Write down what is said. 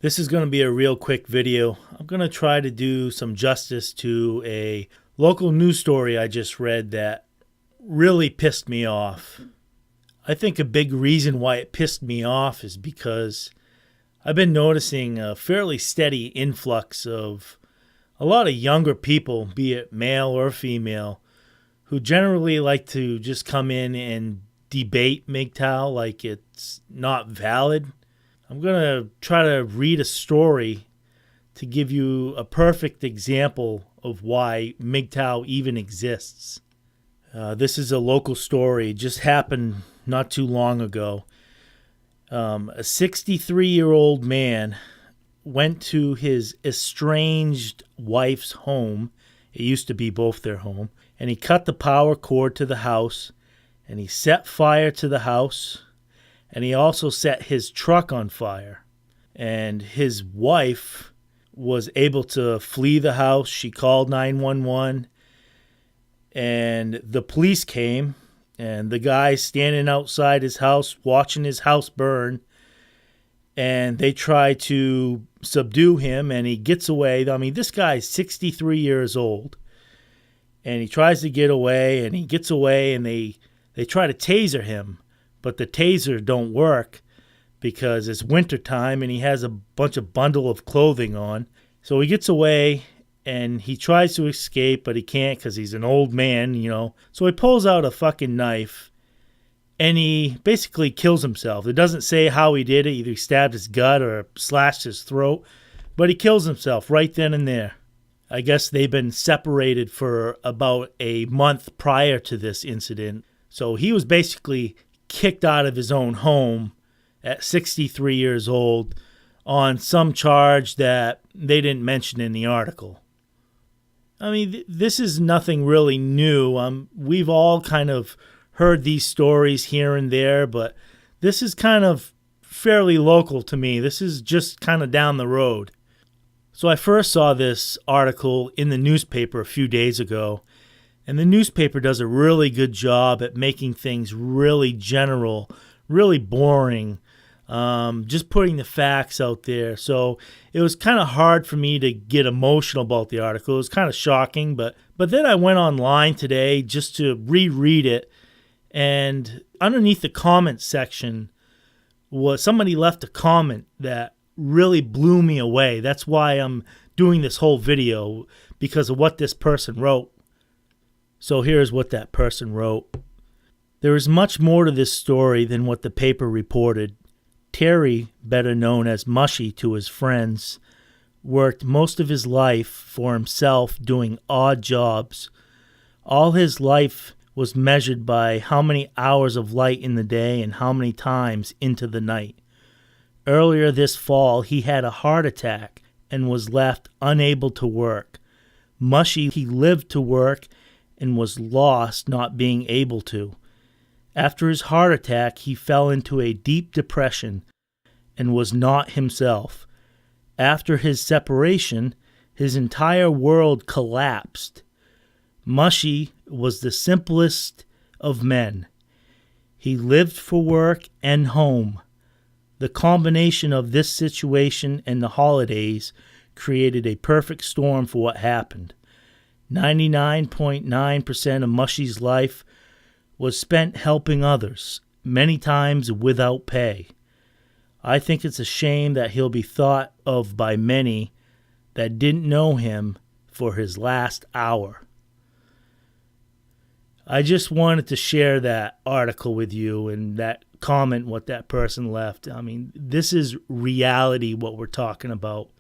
This is going to be a real quick video. I'm going to try to do some justice to a local news story I just read that really pissed me off. I think a big reason why it pissed me off is because I've been noticing a fairly steady influx of a lot of younger people, be it male or female, who generally like to just come in and debate MGTOW like it's not valid. I'm going to try to read a story to give you a perfect example of why MGTOW even exists. This is a local story. It just happened not too long ago. A 63-year-old man went to his estranged wife's home. It used to be both their home. And he cut the power cord to the house. And he set fire to the house. And he also set his truck on fire. And his wife was able to flee the house. She called 911. And the police came. And the guy's standing outside his house, watching his house burn. And they try to subdue him, and he gets away. I mean, this guy's 63 years old. And he tries to get away, and he gets away, and they try to taser him. But the taser don't work because it's wintertime, and he has a bunch of bundle of clothing on. So he gets away, and he tries to escape, but he can't because he's an old man, you know. So he pulls out a fucking knife, and he basically kills himself. It doesn't say how he did it. Either he stabbed his gut or slashed his throat. But he kills himself right then and there. I guess they've been separated for about a month prior to this incident. So he was basically kicked out of his own home at 63 years old on some charge that they didn't mention in the article. I mean, this is nothing really new. We've all kind of heard these stories here and there, but this is kind of fairly local to me. This is just kind of down the road. So I first saw this article in the newspaper a few days ago, and the newspaper does a really good job at making things really general, really boring, just putting the facts out there. So it was kind of hard for me to get emotional about the article. It was kind of shocking, but then I went online today just to reread it, and underneath the comment section was somebody left a comment that really blew me away. That's why I'm doing this whole video, because of what this person wrote. So here's what that person wrote. There is much more to this story than what the paper reported. Terry, better known as Mushy to his friends, worked most of his life for himself doing odd jobs. All his life was measured by how many hours of light in the day and how many times into the night. Earlier this fall, he had a heart attack and was left unable to work. Mushy, he lived to work and was lost not being able to. After his heart attack, he fell into a deep depression and was not himself. After his separation, his entire world collapsed. Mushy was the simplest of men. He lived for work and home. The combination of this situation and the holidays created a perfect storm for what happened. 99.9% of Mushy's life was spent helping others, many times without pay. I think it's a shame that he'll be thought of by many that didn't know him for his last hour. I just wanted to share that article with you and that comment what that person left. I mean, this is reality what we're talking about.